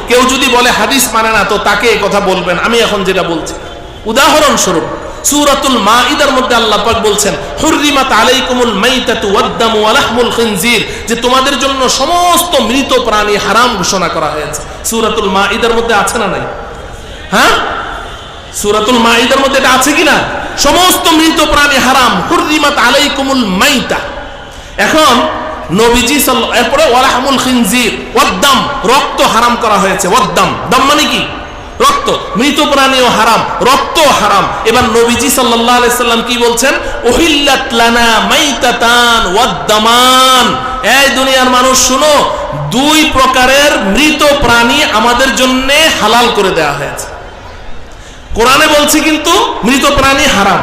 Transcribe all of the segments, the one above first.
কেউ যদি বলে হাদিস মানে না, তো তাকে এই কথা বলবেন আমি এখন যেটা বলছি। উদাহরণস্বরূপ সূরাতুল মাইদার মধ্যে আল্লাহ পাক বলছেন, হুররিমাত আলাইকুমুল মাইতাতু ওয়াদ-দামু ওয়া লাহমুল খিনজির, যে তোমাদের জন্য সমস্ত মৃত প্রাণী হারাম ঘোষণা করা হয়েছে। সূরাতুল মাইদার মধ্যে আছে না নাই? হ্যাঁ, সূরাতুল মাইদার মধ্যে এটা আছে কিনা? সমস্ত মৃত প্রাণী হারাম, হুররিমাত আলাইকুমুল মাইতা। এখন নবীজি সাল্লাল্লাহু, এরপরে ওয়া লাহমুল খিনজির, ওয়াদ-দাম, রক্ত হারাম করা হয়েছে। ওয়াদ-দাম, দাম মানে কি? রক্ত। মৃত প্রাণীও হারাম, রক্ত হারাম। এবার নবীজি সাল্লাল্লাহু আলাইহি সাল্লাম কি বলছেন? উহিল্লাত লানা মাইতাতান ওয়াদ-দামান, এই দুনিয়ার মানুষ শুনো, দুই প্রকারের মৃত প্রাণী আমাদের জন্য হালাল করে দেওয়া হয়েছে। কোরআনে বলছে কিন্তু মৃত প্রাণী হারাম,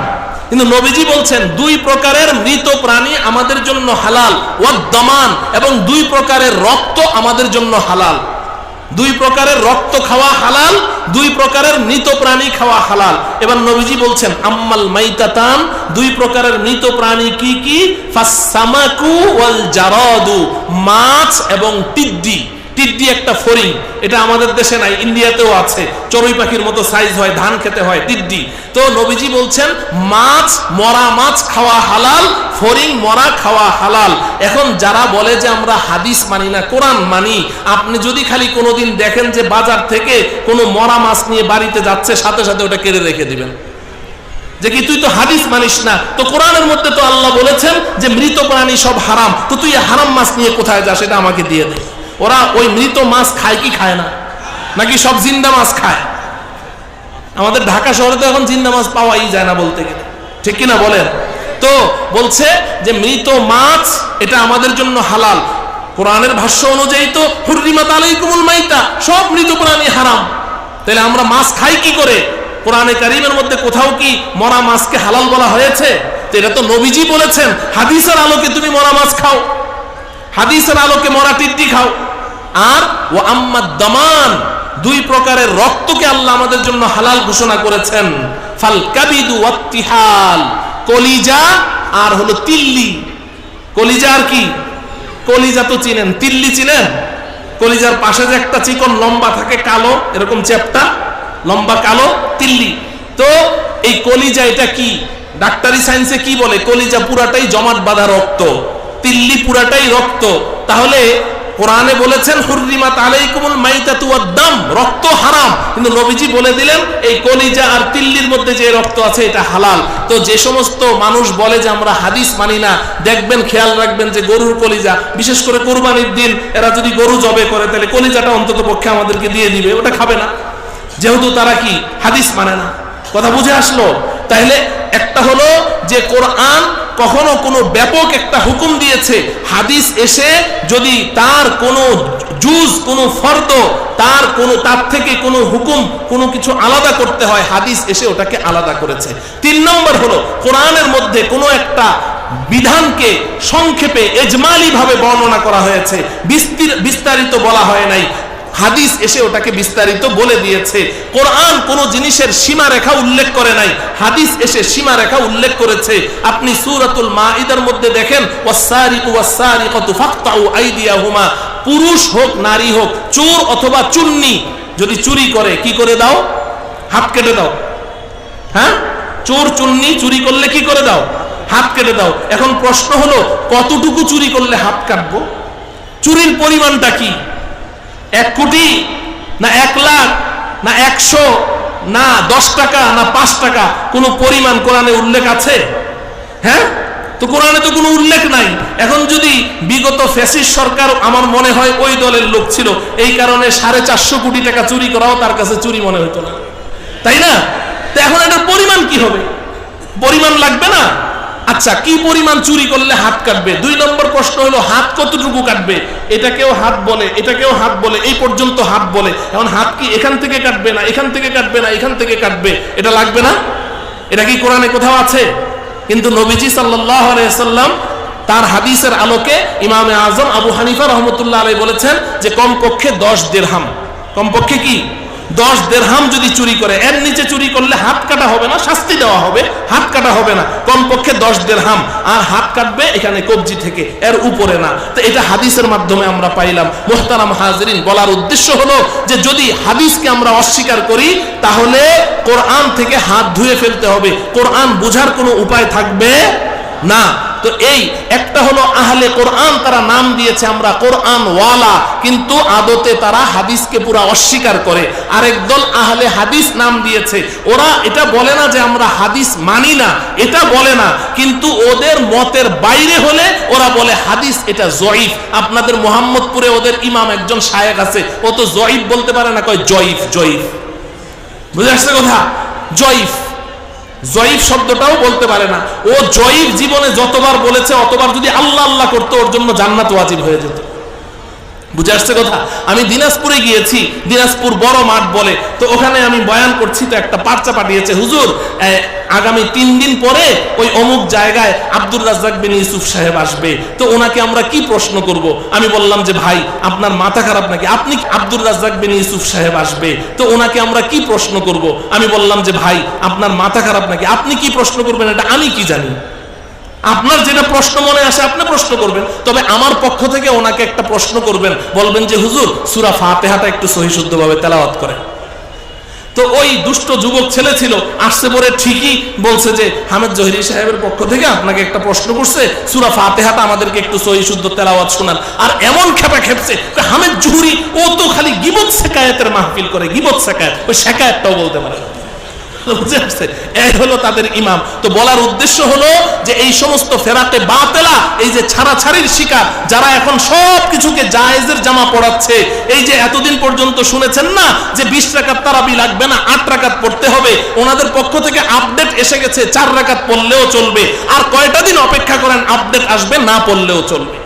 কিন্তু নবীজি বলছেন দুই প্রকারের মৃত প্রাণী আমাদের জন্য হালাল, ওয়াদ-দামান, এবং দুই প্রকারের রক্ত আমাদের জন্য হালাল। দুই প্রকারের রক্ত খাওয়া হালাল, দুই প্রকারের মৃত প্রাণী খাওয়া হালাল। এবার নবীজি বলছেন আম্মাল মাইতাতান, দুই প্রকারের মৃত প্রাণী কি কি? ফাসসামাকু ওয়াল জারাদু, মাছ এবং টিড্ডি। টিড্ডি একটা ফড়িং, এটা আমাদের দেশে নাই, ইন্ডিয়াতেও আছে, চড়ুই পাখির মতো সাইজ হয়, ধান খেতে হয়, টিড্ডি। তো নবীজি বলছেন মাছ, মরা মাছ খাওয়া হালাল, ফড়িং মরা খাওয়া হালাল। এখন যারা বলে যে আমরা হাদিস মানি না, কোরআন মানি, আপনি যদি খালি কোনোদিন দেখেন যে বাজার থেকে কোনো মরা মাছ নিয়ে বাড়িতে যাচ্ছে, সাথে সাথে ওটা কেটে রেখে দিবেন, যে কি তুই তো হাদিস মানিস না, তো কোরআনের মধ্যে তো আল্লাহ বলেছেন যে মৃত প্রাণী সব হারাম, তো তুই হারাম মাছ নিয়ে কোথায় যাস, এটা আমাকে দিয়ে দে। ওরা ওই মৃত মাছ খায় কি খায় না, নাকি সব জিন্দা মাছ খায়? আমাদের ঢাকা শহরে তো এখন জিন্দা মাছ পাওয়াই যায় না বলতে গেলে, ঠিক কিনা বলেন? তো বলছে যে মৃত মাছ এটা আমাদের জন্য হালাল। কোরআনের ভাষ্য অনুযায়ী তো হুররিমাত আলাইকুমুল মাইতা, সব মৃত প্রাণী হারাম। তাহলে আমরা মাছ খাই কি করে? কোরআনে কারীমের মধ্যে কোথাও কি মরা মাছকে হালাল বলা হয়েছে? তো এটা তো নবীজি বলেছেন, হাদিসের আলোকে তুমি মরা মাছ খাও, হাদিসের আলোকে মরা টিড্ডি খাও। আর ও আম্মাদ দামান, দুই প্রকারের রক্তকে আল্লাহ আমাদের জন্য হালাল ঘোষণা করেছেন। ফাল কাবিদু ওয়াত্তিহাল, কলিজা আর হলো তিল্লি। কলিজা আর কি? কলিজা তো চিনেন, তিল্লি চিনেন? কলিজার পাশে যে একটা চিকন লম্বা থাকে কালো, এরকম চ্যাপ্টা লম্বা কালো, তিল্লি। তো এই কলিজা এটা কি? ডাক্তারি সায়েন্সে কি বলে? কলিজা পুরাটাই জমাট বাঁধা রক্ত, তিল্লি পুরাটাই রক্ত। তাহলে কোরআনে বলেছেন হুররিমাত আলাইকুমুল মাইতাতু ওয়াদ-দাম, রক্ত হারাম, কিন্তু নবীজি বলে দিলেন এই কলিজা আর তিল্লির মধ্যে যে রক্ত আছে এটা হালাল। তো যে সমস্ত মানুষ বলে যে আমরা হাদিস মানি না, দেখবেন, খেয়াল রাখবেন যে গরুর কলিজা, বিশেষ করে কুরবানির দিন এরা যদি গরু জবে করে, তাহলে কলিজাটা অন্তত পক্ষে আমাদেরকে দিয়ে দিবে, ওটা খাবে না, যেহেতু তারা কি হাদিস মানে না। কথা বুঝে আসলো? তাহলে একটা হলো যে কোরআন কখনো কোনো ব্যাপক একটা হুকুম দিয়েছে, হাদিস এসে যদি তার কোনো জুজ, কোনো ফরদ, তার থেকে কোনো হুকুম, কোনো কিছু আলাদা করতে হয়, হাদিস এসে ওটাকে আলাদা করেছে। 3 নম্বর হলো কোরআনের মধ্যে কোনো একটা বিধানকে সংক্ষেপে এজমালি ভাবে বর্ণনা করা হয়েছে, বিস্তারিত বলা হয় নাই, হাদিস এসে ওটাকে বিস্তারিত বলে দিয়েছে। কোরআন কোন জিনিসের সীমারেখা উল্লেখ করে নাই, হাদিস এসে সীমারেখা উল্লেখ করেছে। আপনি সূরাতুল মাইদার মধ্যে দেখেন, ওয়াস-সারিকু ওয়াস-সারিকাতু ফাকতাউ আইদিয়াহুমা, পুরুষ হোক নারী হোক, চোর অথবা চুন্নি যদি চুরি করে, কি করে দাও? হাত কেটে দাও। হ্যাঁ, চোর চুন্নি চুরি করলে কি করে দাও? হাত কেটে দাও। এখন প্রশ্ন হলো, কতটুকু চুরি করলে হাত কাটবো? চুরির পরিমাণটা কি? 1 কোটি না 1 লাখ না 100 না 10 টাকা না 5 টাকা? কোনো পরিমাণ কোরআনে উল্লেখ আছে? হ্যাঁ, তো কোরআনে তো কোনো উল্লেখ নাই। এখন যদি বিগত ফ্যাসিস্ট সরকার, আমার মনে হয় ওই দলের লোক ছিল, এই কারণে 450 কোটি টাকা চুরি করাও তার কাছে চুরি মনে হতো না, তাই না? তো এখন এটার পরিমাণ কি হবে? পরিমাণ লাগবে না? আচ্ছা, কি পরিমাণ চুরি করলে হাত কাটবে? 2 নম্বর প্রশ্ন হলো, হাত কতটুকু কাটবে? এটাকেও হাত বলে, এটাকেও হাত বলে, এই পর্যন্ত হাত বলে। এখন হাত কি এখান থেকে কাটবে না এখান থেকে কাটবে না এখান থেকে কাটবে? এটা লাগবে না? এটা কি কোরআনে কোথাও আছে? কিন্তু নবীজি সাল্লাল্লাহু আলাইহি ওয়াসাল্লাম তার হাদিসের আলোকে ইমামে আজম আবু হানিফা রাহমাতুল্লাহ আলাইহি বলেছেন যে কমপক্ষে 10 দিরহাম, কমপক্ষে কি 10 দিরহাম যদি চুরি করে, এর নিচে চুরি করলে হাত কাটা হবে না, শাস্তি দেওয়া হবে, হাত কাটা হবে না, কমপক্ষে 10 দিরহাম, আর হাত কাটবে এখানে কবজি থেকে, এর উপরে না। তো এটা হাদিসের মাধ্যমে আমরা পাইলাম। মুহতারাম হাজিরিন, বলার উদ্দেশ্য হলো যে যদি হাদিসকে আমরা অস্বীকার করি তাহলে কোরআন থেকে হাত ধুয়ে ফেলতে হবে, কোরআন বোঝার কোনো উপায় থাকবে না। তো এই একটা হলো আহলে কোরআন, তারা নাম দিয়েছে আমরা কোরআন ওয়ালা, কিন্তু আদতে তারা হাদিসকে পুরা অস্বীকার করে। আরেক দল আহলে হাদিস নাম দিয়েছে, ওরা এটা বলে না যে আমরা হাদিস মানি না, এটা বলে না, কিন্তু ওদের মতের বাইরে হলে ওরা বলে হাদিস এটা জয়ীফ। আপনাদের মোহাম্মদপুরে ওদের ইমাম একজন শায়েখ আছে, ও তো জয়ীফ বলতে পারে না, কয় জয়ীফ। জয়ীফ বুঝে আসছে কথা? জয়ীফ, জয়ীফ শব্দটাও বলতে পারে না ও। জয়ীফ জীবনে যতবার বলেছে অতবার যদি আল্লাহ আল্লাহ করতো ওর জন্য জান্নাত ওয়াজিব হয়ে যেত। বুঝে আসছে কথা? আমি দিনাজপুরে গিয়েছি, দিনাজপুর বড় মাঠ বলে, তো ওখানে আমি বয়ান করছি, তো একটা পার্চা পাঠিয়েছে, হুজুর আগামী 3 দিন পরে ওই অমুক জায়গায় আব্দুর রাজ্জাক বিন ইউসুফ সাহেব আসবে, তো ওনাকে আমরা কি প্রশ্ন করব? আমি বললাম যে ভাই আপনার মাথা খারাপ নাকি, আপনি আব্দুর রাজ্জাক বিন ইউসুফ সাহেব আসবে, তো ওনাকে আমরা কি প্রশ্ন করব? আমি বললাম যে ভাই আপনার মাথা খারাপ নাকি, আপনি কি প্রশ্ন করবেন এটা আমি কি জানি? আপনার যেটা প্রশ্ন মনে আসে আপনি প্রশ্ন করবেন, তবে আমার পক্ষ থেকে ওনাকে একটা প্রশ্ন করবেন, বলবেন যে হুজুর সূরা ফাতিহাটা একটু সহি শুদ্ধভাবে তেলাওয়াত করেন। তো ওই দুষ্ট যুবক ছেলে ছিল, আসছে পরে ঠিকই বলছে যে হামিদ জহিরি সাহেবের পক্ষ থেকে আপনাকে একটা প্রশ্ন করছে, সূরা ফাতিহাটা আমাদেরকে একটু সহি শুদ্ধ তেলাওয়াত শোনান। আর এমন খেপা খেপছে, হামিদ জহুরি ও তো খালি গীবত শেকায়েতের মাহফিল করে, গীবত শেকায়েত, ওই শেকায়েতটাও বলতে পারে না। বুঝে আসছে? এই হলো তাদের ইমাম। তো বলার উদ্দেশ্য হলো যে এই সমস্ত ফেরাতে বাতেলা, এই যে ছাড়াছাড়ির শিকার যারা এখন সব কিছুকে জায়েজের জামা পড়াচ্ছে, এই যে এতদিন পর্যন্ত শুনেছেন না যে 20 রাকাত তারাবি লাগবে না, 8 রাকাত পড়তে হবে, ওনাদের পক্ষ থেকে আপডেট এসে গেছে 4 রাকাত পড়লেও চলবে। আর কয়টা দিন অপেক্ষা করেন, আপডেট আসবে, না পড়লেও চলবে।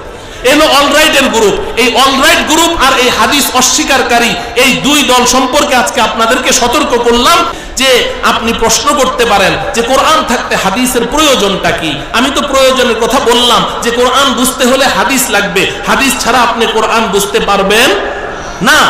এলো অলরাইটের গ্রুপ। এই অলরাইট গ্রুপ আর এই হাদিস অস্বীকারী, এই দুই দল সম্পর্কে আজকে আপনাদেরকে সতর্ক করলাম যে আপনি প্রশ্ন করতে পারেন যে কোরআন থাকতে হাদিসের প্রয়োজনটা কি। আমি তো প্রয়োজনের কথা বললাম যে কোরআন বুঝতে হলে হাদিস লাগবে, হাদিস ছাড়া আপনি কোরআন বুঝতে পারবেন না।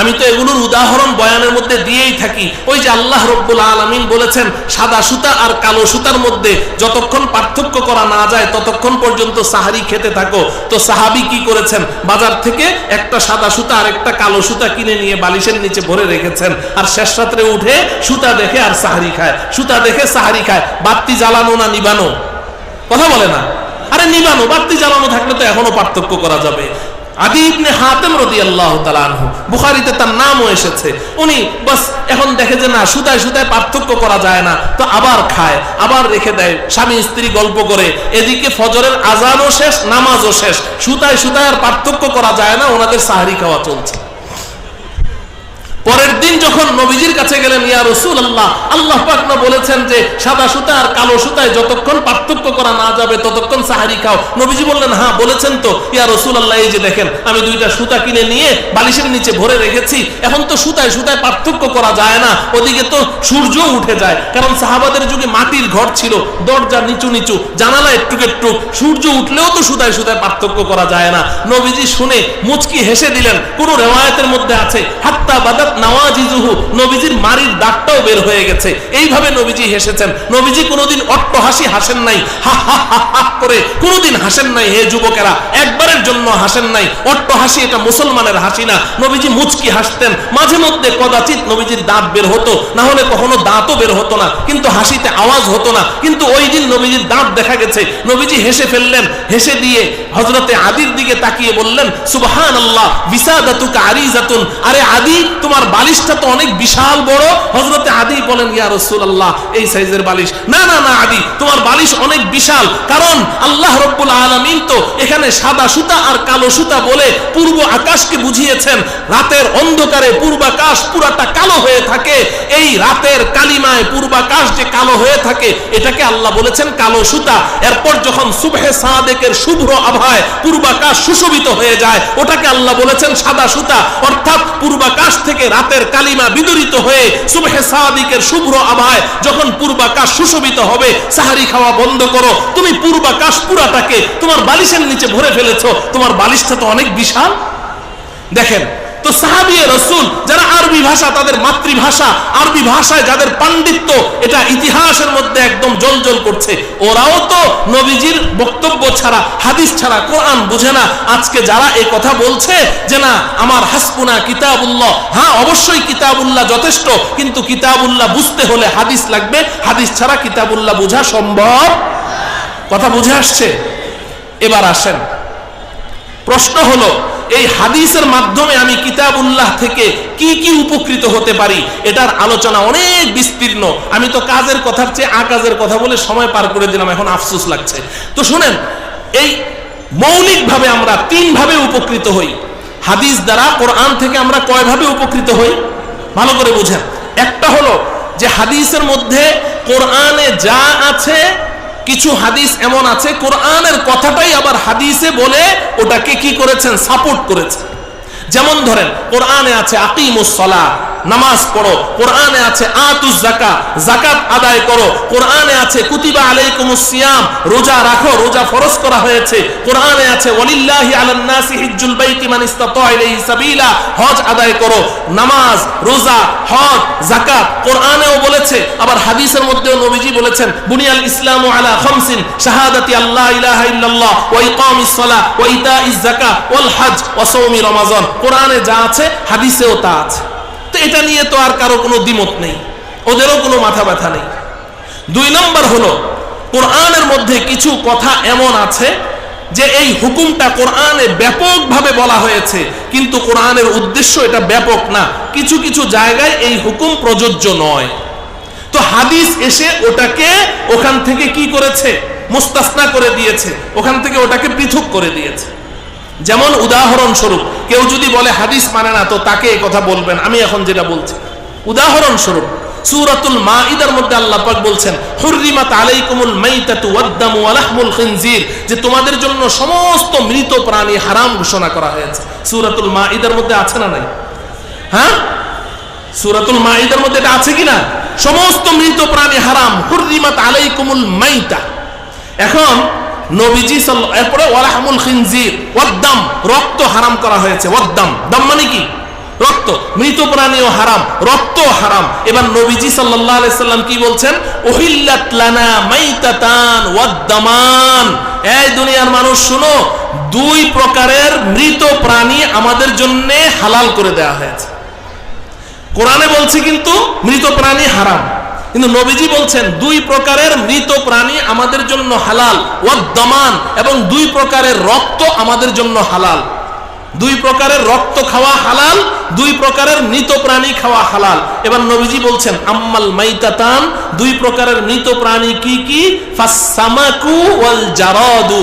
আমি তো এগুলোর উদাহরণ বয়ানের মধ্যে দিয়েই থাকি। ওই যে আল্লাহ রব্বুল আলামিন বলেছেন সাদা সুতা আর কালো সুতার মধ্যে যতক্ষণ পার্থক্য করা না যায় ততক্ষণ পর্যন্ত সাহারি খেতে থাকো। তো সাহাবী কি করেছেন, বাজার থেকে একটা সাদা সুতা আর একটা কালো সুতা কিনে নিয়ে বালিশের নিচে ভরে রেখেছেন, আর শেষ রাত্রে উঠে সুতা দেখে আর সাহারি খায়, সুতা দেখে সাহারি খায়। বাতি জ্বালানো না নিবানো? কথা বলে না। আরে নিবানো, বাতি জ্বালানো থাকলে তো এখনো পার্থক্য করা যাবে। আদি ইবনে হাতেম রাদিয়াল্লাহু তাআলা আনহু, বুখারীতে তার নামও এসেছে, উনি বাস এখন দেখে যে না সুতায় সুতায় পার্থক্য করা যায় না, তো আবার খায়, আবার রেখে দেয়, স্বামী স্ত্রী গল্প করে, এদিকে ফজরের আজানও শেষ, নামাজও শেষ, সুতায় সুতায় আর পার্থক্য করা যায় না, ওনাদের সাহরি খাওয়া চলছে। পরের দিন যখন নবীজির কাছে গেলেন, ইয়া রাসূলুল্লাহ, আল্লাহ পাক না বলেছেন যে সাদা সুতা আর কালো সুতায় যতক্ষণ পার্থক্য করা না যাবে ততক্ষণ সাহারি খাও। নবীজি বললেন হ্যাঁ বলেছেন তো। ইয়া রাসূলুল্লাহ, এই যে দেখেন আমি 2টা সুতা কিনে নিয়ে বালিশের নিচে ভরে রেখেছি, এখন তো সুতায় সুতায় পার্থক্য করা যায় না, ওদিকে তো সূর্য উঠে যায়, কারণ সাহাবাদের যুগে মাটির ঘর ছিল, দরজা নিচু নিচু, জানালা একটু একটু, সূর্য উঠলেও তো সুতায় সুতায় পার্থক্য করা যায় না। নবীজি শুনে মুচকি হেসে দিলেন। কোন রিওয়ায়াতের মধ্যে আছে হাত্তা বাদাত নওয়াজিজুহু, নবীজির মারির দাঁতটাও বের হয়ে গেছে। এইভাবে নবীজি হেসেছেন। নবীজি কোনোদিন অট্ট হাসি হাসেন নাই, হা হা হা হা করে কোনোদিন হাসেন নাই। হে যুবকেরা, একবারের জন্য হাসেন নাই। অট্ট হাসি এটা মুসলমানের হাসি না। নবীজি মুচকি হাসতেন, মাঝে মধ্যে কদাচিৎ নবীজির দাঁত বের হতো, না হলে কখনো দাঁতও বের হতো না, কিন্তু হাসিতে আওয়াজ হতো না। কিন্তু ওই দিন নবীজির দাঁত দেখা গেছে, নবীজি হেসে ফেললেন। হেসে দিয়ে হযরতে আদির দিকে তাকিয়ে বললেন সুবহানাল্লাহ বিসাদাতুকা আরিজাতুন, আরে আদি তোমার বালিশটা তো অনেক বিশাল বড়। হযরতে আদি বলেন ইয়া রাসূলুল্লাহ এই সাইজের বালিশ? না না না আদি, তোমার বালিশ অনেক বিশাল, কারণ আল্লাহ রাব্বুল আলামিন তো এখানে সাদা সুতা আর কালো সুতা বলে পূর্ব আকাশকে বুঝিয়েছেন। রাতের অন্ধকারে পূর্বাকাশ পুরাটা কালো হয়ে থাকে, এই রাতের কালিমায় পূর্বাকাশ যে কালো হয়ে থাকে এটাকে আল্লাহ বলেছেন কালো সুতা। এরপর যখন সুবহে সাদেকের শুভ্র আভায় পূর্বাকাশ সুশোভিত হয়ে যায় ওটাকে আল্লাহ বলেছেন সাদা সুতা। অর্থাৎ পূর্বাকাশ থেকে রাতের কালিমা বিদরিত হয়ে সুবহে সাদিকের শুভ্র আভায় যখন পূর্বাকাশ সুশোভিত হবে, সাহারি খাওয়া বন্ধ করো। তুমি পূর্বাকাশ পুরাটাকে তোমার বালিশের নিচে ভরে ফেলেছো, তোমার বালিশটা তো অনেক বিশাল। দেখেন তো সাহাবী রাসূল যারা আরবি ভাষা তাদের মাতৃভাষা, আরবি ভাষায় যাদের পাণ্ডিত্য, এটা ইতিহাসের মধ্যে একদম জ্বলজ্বল করছে। ওরাও তো নবীজির বক্তব্য ছাড়া, হাদিস ছাড়া কোরআন বুঝে না। আজকে যারা এই কথা বলছে যে না আমার হাসবুনা কিতাবুল্লাহ, হ্যাঁ অবশ্যই কিতাবুল্লাহ যথেষ্ট, কিন্তু কিতাবুল্লাহ বুঝতে হলে হাদিস লাগবে, হাদিস ছাড়া কিতাবুল্লাহ বোঝা সম্ভব। কথা বুঝে আসছে? এবার আসেন, প্রশ্ন হলো এই হাদিসের মাধ্যমে আমি কিতাবুল্লাহ থেকে কি কি উপকৃত হতে পারি, এটার আলোচনা অনেক বিস্তীর্ণ। আমি তো কাজের কথার চেয়ে আকাজের কথা বলে সময় পার করে দিলাম, এখন আফসোস লাগছে। তো শুনেন, এই মৌলিকভাবে আমরা তিনভাবে উপকৃত হই হাদিস দ্বারা। কোরআন থেকে আমরা কয়ভাবে উপকৃত হই ভালো করে বুঝেন। একটা হলো যে হাদিসের মধ্যে কোরআনে যা আছে, কিছু হাদিস এমন আছে কোরআনের কথাটাই আবার হাদিসে বলে ওটাকে কি করেছেন, সাপোর্ট করেছেন। যেমন ধরেন কোরআনে আছে আকিমুস সালাহ, নামাজ পড়ো। কোরআনে আছে আতুজ যাকাত, যাকাত আদায় করো। কোরআনে আছে কুতিবা আলাইকুমুস সিয়াম, রোজা রাখো, রোজা ফরজ করা হয়েছে। কোরআনে আছে ওয়ালিল্লাহি আলান নাসি হিজ্জুল বাইতি মান ইসতাতা ইলাইহি সাবিলা, হজ আদায় করো। নামাজ, রোজা, হজ, যাকাত কোরআনেও বলেছে, আবার হাদিসের মধ্যেও নবীজি বলেছেন বুনিয়াল ইসলামু আলা খামসিন শাহাদাতি আল্লা ইলাহা ইল্লাল্লাহ ওয়া ইকামিস সালাহ ওয়া ইতাইজ যাকাত ওয়াল হজ ওয়া সাওমি রমাজান। কোরআনে যা আছে হাদিসেও তা আছে। তো এটা নিয়ে তো আর কারো কোনো দ্বিমত নেই, ওদেরও কোনো মাথা ব্যথা নেই। দুই নম্বর হলো কোরআনের মধ্যে কিছু কথা এমন আছে যে এই হুকুমটা কোরআনে ব্যাপকভাবে বলা হয়েছে, কিন্তু কোরআনের উদ্দেশ্য এটা ব্যাপক না। কিছু কিছু জায়গায় এই হুকুম প্রযোজ্য নয়, তো হাদিস এসে ওটাকে ওখান থেকে কি করেছে, মুস্তাসনা করে দিয়েছে, ওখান থেকে ওটাকে পৃথক করে দিয়েছে। যেমন উদাহরণস্বরূপ কেউ যদি বলে হাদিস মানে না, তো তাকে এই কথা বলবেন আমি এখন যেটা বলছি। উদাহরণস্বরূপ সূরাতুল মাইদার মধ্যে আল্লাহ পাক বলছেন হুররিমাত আলাইকুমুল মাইতাতু ওয়াদ-দামু ওয়া লাহমুল খিনজির, যে তোমাদের জন্য সমস্ত মৃত প্রাণী হারাম ঘোষণা করা হয়েছে। সূরাতুল মাইদার মধ্যে আছে না নাই? হ্যাঁ, সূরাতুল মাইদার মধ্যে এটা আছে কিনা? সমস্ত মৃত প্রাণী হারাম, হুররিমাত আলাইকুমুল মাইতা। এখন নবীজি এরপরে ওয়ালাহমুল খিনজির, ওয়াদ-দাম রক্ত হারাম করা হয়েছে। ওয়াদ-দাম, দাম মানে কি? রক্ত। মৃত প্রাণীও হারাম, রক্ত হারাম। এবার নবীজি সাল্লাল্লাহু আলাইহি সাল্লাম কি বলছেন? উহিল্লাত লানা মাইতাতান ওয়াদ-দামান। এই দুনিয়ার মানুষ শুনো, দুই প্রকারের মৃত প্রাণী আমাদের জন্য হালাল করে দেওয়া হয়েছে। কোরআনে বলছে কিন্তু মৃত প্রাণী হারাম, কিন্তু নবীজি বলছেন দুই প্রকারের মৃত প্রাণী আমাদের জন্য হালাল, ওয়াদ-দামান, এবং দুই প্রকারের রক্ত আমাদের জন্য হালাল। দুই প্রকারের রক্ত খাওয়া হালাল, দুই প্রকারের মৃত প্রাণী খাওয়া হালাল। এবার নবীজি বলছেন আম্মাল মাইতাতান, দুই প্রকারের মৃত প্রাণী কি কি? ফাসসামাকু ওয়াল জারাদু,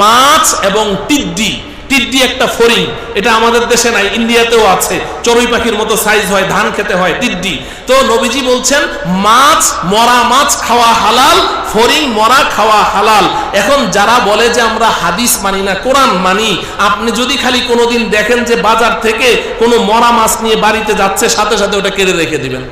মাছ এবং টিড্ডি। টিড্ডি একটা ফড়িং, এটা আমাদের দেশে নাই, ইন্ডিয়াতেও আছে, চড়ুই পাখির মতো সাইজ হয়, ধান খেতে হয়, টিড্ডি। তো নবীজি বলছেন মাছ, মরা মাছ খাওয়া হালাল, ফড়িং মরা খাওয়া হালাল। এখন যারা বলে যে আমরা হাদিস মানি না কোরআন মানি, আপনি যদি খালি কোনোদিন দেখেন যে বাজার থেকে কোনো মরা মাছ নিয়ে বাড়িতে যাচ্ছে, সাথে সাথে ওটা কেড়ে রেখে দিবেন,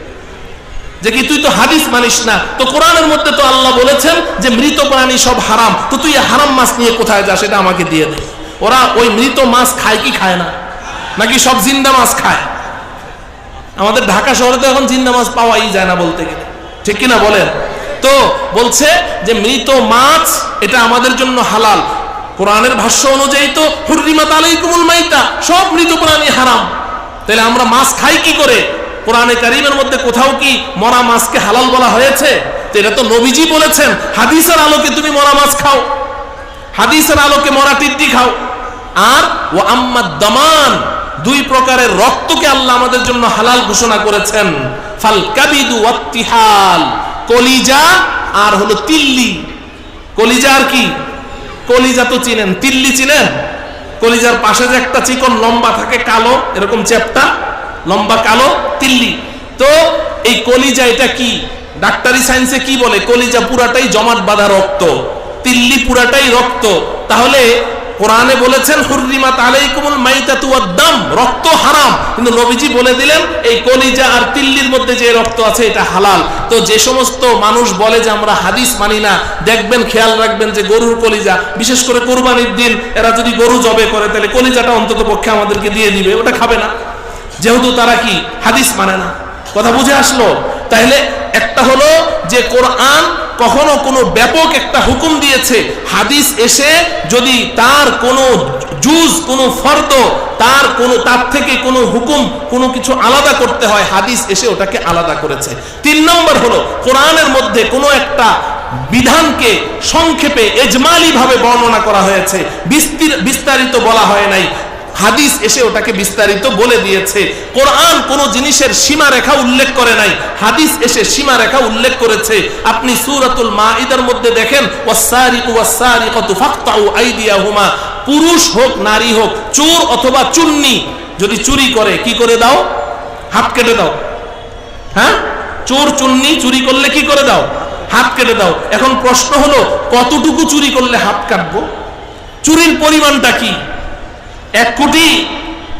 যে কি তুই তো হাদিস মানিস না, তো কোরআনের মধ্যে তো আল্লাহ বলেছেন যে মৃত প্রাণী সব হারাম, তো তুই হারাম মাছ নিয়ে কোথায় যাস, এটা আমাকে দিয়ে দে। ওরা ওই মৃত মাছ খায় কি খায় না, নাকি সব জিন্দা মাছ খায়? আমাদের ঢাকা শহরে তো এখন জিন্দা মাছ পাওয়াই যায় না বলতে গেলে, ঠিক কিনা বলেন? তো বলছে যে মৃত মাছ এটা আমাদের জন্য হালাল। কোরআনের ভাষ্য অনুযায়ী তো হুররিমাত আলাইকুমুল মাইতা, সব মৃত প্রাণী হারাম। তাহলে আমরা মাছ খাই কি করে? কোরআনে কারীমের মধ্যে কোথাও কি মরা মাছকে হালাল বলা হয়েছে? তো এটা তো নবীজি বলেছেন হাদিসের আলোকে তুমি মরা মাছ খাও, হাদিসের আলোকে মরা টিড্ডি খাও। আর ও আম্মাদ দামান, দুই প্রকারের রক্তকে আল্লাহ আমাদের জন্য হালাল ঘোষণা করেছেন। ফাল কাবিদু ওয়াত্তিহাল, কলিজা আর হলো তিল্লি। কলিজা আর কি? কলিজা তো চিনেন, তিল্লি চিনেন? কলিজার পাশে যে একটা চিকন লম্বা থাকে কালো, এরকম চ্যাপ্টা লম্বা কালো, তিল্লি। তো এই কলিজা এটা কি? ডাক্তারি সায়েন্সে কি বলে? কলিজা পুরাটাই জমাট বাঁধা রক্ত, তিল্লি পুরাটাই রক্ত। তাহলে কোরআনে বলেছেন হুররিমাত আলাইকুমুল মাইতাতু ওয়াদ-দাম, রক্ত হারাম, কিন্তু নবীজি বলে দিলেন এই কলিজা আর তিল্লির মধ্যে যে রক্ত আছে এটা হালাল। তো যে সমস্ত মানুষ বলে যে আমরা হাদিস মানি না, দেখবেন, খেয়াল রাখবেন যে গরুর কলিজা, বিশেষ করে কুরবানির দিন এরা যদি গরু জবে করে, তাহলে কলিজাটা অন্তত পক্ষে আমাদেরকে দিয়ে দিবে, ওটা খাবে না। যেহেতু তারা কি হাদিস মানে না। কথা বুঝে আসলো? তাহলে একটা হলো যে কোরআন কখনো কোনো ব্যাপক একটা হুকুম দিয়েছে, হাদিস এসে যদি তার কোনো জুজ, কোনো ফরদ, তার থেকে কোনো হুকুম, কোনো কিছু আলাদা করতে হয়, হাদিস এসে ওটাকে আলাদা করেছে। 3 নম্বর হলো কোরআনের মধ্যে কোনো একটা বিধানকে সংক্ষেপে এজমালি ভাবে বর্ণনা করা হয়েছে, বিস্তারিত বলা হয় নাই, হাদিস এসে ওটাকে বিস্তারিত বলে দিয়েছে। কোরআন কোন জিনিসের সীমারেখা উল্লেখ করে নাই, হাদিস এসে সীমারেখা উল্লেখ করেছে। আপনি সূরাতুল মাইদার মধ্যে দেখেন, ওয়াস-সারিকু ওয়াস-সারিকাতু ফাকতাউ আইদিয়াহুমা, পুরুষ হোক নারী হোক, চোর অথবা চুন্নি যদি চুরি করে, কি করে দাও? হাত কেটে দাও। হ্যাঁ, চোর চুন্নি চুরি করলে কি করে দাও? হাত কেটে দাও। এখন প্রশ্ন হলো, কতটুকু চুরি করলে হাত কাটবো? চুরির পরিমাণটা কি? 1 কোটি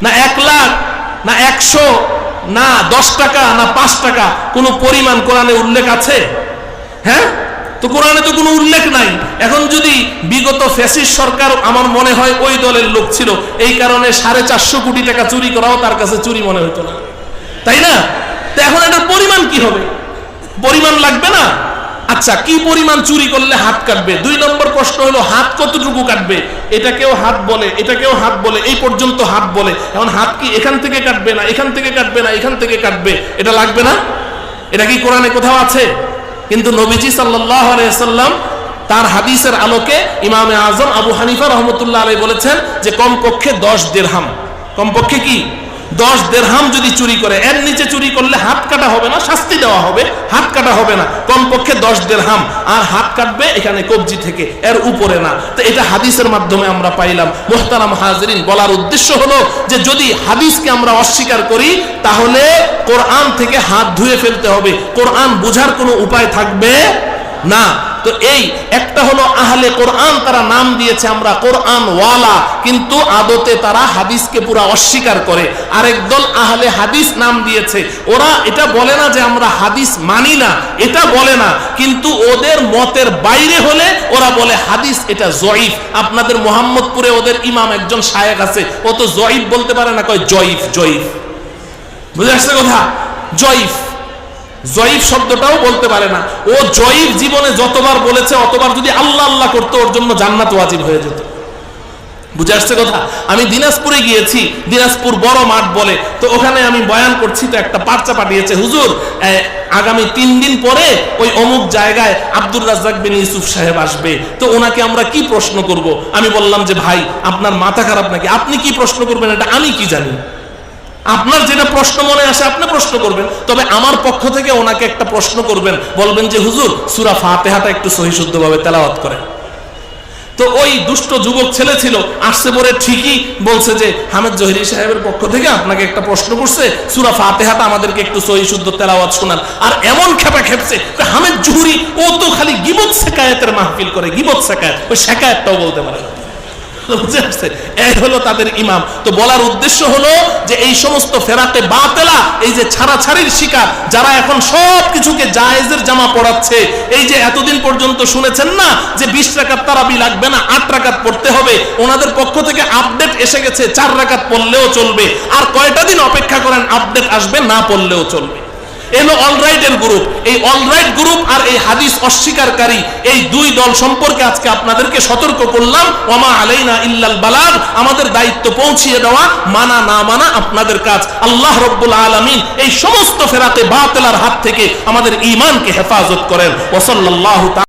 না 1 লাখ না 100 না 10 টাকা না 5 টাকা? কোন পরিমাণ কোরআনে উল্লেখ আছে? হ্যাঁ, তো কোরআনে তো কোনো উল্লেখ নাই। এখন যদি বিগত ফ্যাসিস্ট সরকার, আমার মনে হয় ওই দলের লোক ছিল, এই কারণে 450 কোটি টাকা চুরি করাও তার কাছে চুরি মনে হতো না, তাই না? তো এখন এটার পরিমাণ কি হবে? পরিমাণ লাগবে না? আচ্ছা, কি পরিমাণ চুরি করলে হাত কাটবে? 2 নম্বর প্রশ্ন হলো, হাত কতটুকু কাটবে? এটাকেও হাত বলে, এটাকেও হাত বলে, এই পর্যন্ত হাত বলে। এখন হাত কি এখান থেকে কাটবে না এখান থেকে কাটবে না এখান থেকে কাটবে? এটা লাগবে না? এটা কি কোরআনে কোথাও আছে? কিন্তু নবীজি সাল্লাল্লাহু আলাইহি সাল্লাম তার হাদিসের আলোকে ইমামে আজম আবু হানিফা রাহমাতুল্লাহ আলাইহি বলেছেন যে কমপক্ষে 10 দিরহাম, কমপক্ষে কি 10 দিরহাম যদি চুরি করে, এর নিচে চুরি করলে হাত কাটা হবে না, শাস্তি দেওয়া হবে, হাত কাটা হবে না। কমপক্ষে 10 দিরহাম, আর হাত কাটবে এখানে কবজি থেকে, এর উপরে না। তো এটা হাদিসের মাধ্যমে আমরা পাইলাম। মুহতারাম হাজিরিন, বলার উদ্দেশ্য হলো যে যদি হাদিসকে আমরা অস্বীকার করি, তাহলে কোরআন থেকে হাত ধুয়ে ফেলতে হবে, কোরআন বোঝার কোনো উপায় থাকবে না। তো এই একটা হলো আহলে কোরআন, তারা নাম দিয়েছে আমরা কোরআন ওয়ালা, কিন্তু আদতে তারা হাদিসকে পুরা অস্বীকার করে। আরেক দল আহলে হাদিস নাম দিয়েছে, ওরা এটা বলে না যে আমরা হাদিস মানি না, এটা বলে না, কিন্তু ওদের মতের বাইরে হলে ওরা বলে হাদিস এটা জয়ীফ। আপনাদের মোহাম্মদপুরে ওদের ইমাম একজন শায়েখ আছে, ও তো জয়ীফ বলতে পারে না, কয় জয়ীফ। জয়ীফ বুঝে আসছে কথা? জয়ীফ, জয়ীফ শব্দটাও বলতে পারে না। ও জয়ীফ জীবনে যতবার বলেছে, অতবার যদি আল্লাহ আল্লাহ করতো, ওর জন্য জান্নাত ওয়াজিব হয়ে যেত। বুঝে আসছে কথা? আমি দিনাজপুরে গিয়েছি, দিনাজপুর বড় মাঠ বলে, তো ওখানে আমি বয়ান করছি, তো একটা পার্চা পাঠিয়েছে, হুজুর আগামী 3 দিন পরে ওই অমুক জায়গায় আব্দুর রাজ্জাক বিন ইউসুফ সাহেব আসবে, তো ওনাকে আমরা কি প্রশ্ন করব? আমি বললাম যে ভাই, আপনার মাথা খারাপ নাকি? আপনি কি প্রশ্ন করবেন এটা আমি কি জানি? আপনার যেটা প্রশ্ন মনে আসে আপনি প্রশ্ন করবেন, তবে আমার পক্ষ থেকে ওনাকে একটা প্রশ্ন করবেন, বলবেন যে হুজুর সূরা ফাতিহাটা একটু সহি শুদ্ধভাবে তেলাওয়াত করেন। তো ওই দুষ্ট যুবক ছেলে ছিল, আসছে পরে ঠিকই বলছে যে হামিদ জহিরি সাহেবের পক্ষ থেকে আপনাকে একটা প্রশ্ন করছে, সূরা ফাতিহাটা আমাদেরকে একটু সহি শুদ্ধ তেলাওয়াত শোনান। আর এমন খেপা খেপছে, হামিদ জহুরি ও তো খালি গীবত শেকায়েতের মাহফিল করে, গীবত শেকায়েত, ওই শেকায়েতটাও বলতে পারে না। এই হলো তাদের ইমাম। তো বলার উদ্দেশ্য হলো যে এই সমস্ত ফেরাতে বাতেলা, এই যে ছাড়াছাড়ির শিকার যারা এখন সব কিছুকে জায়েজের জামা পড়াচ্ছে, এই যে এতদিন পর্যন্ত শুনেছেন না যে 20 রাকাত তারাবি লাগবে না, 8 রাকাত পড়তে হবে, ওনাদের পক্ষ থেকে আপডেট এসে গেছে 4 রাকাত পড়লেও চলবে। আর কয়টা দিন অপেক্ষা করেন, আপডেট আসবে, না পড়লেও চলবে। এলো অলরাইটের গ্রুপ। এই অলরাইট গ্রুপ আর এই হাদিস অস্বীকারী, এই 2 দল সম্পর্কে আজকে আপনাদেরকে সতর্ক করলাম। ওয়ামা আলাইনা ইল্লাল বালাগ, আমাদের দায়িত্ব পৌঁছিয়ে দেওয়া, মানা না মানা আপনাদের কাজ। আল্লাহ রাব্বুল আলামিন এই সমস্ত ফেরাতে বাতিলার হাত থেকে আমাদের ঈমানকে হেফাজত করেন। ওয়া সাল্লাল্লাহু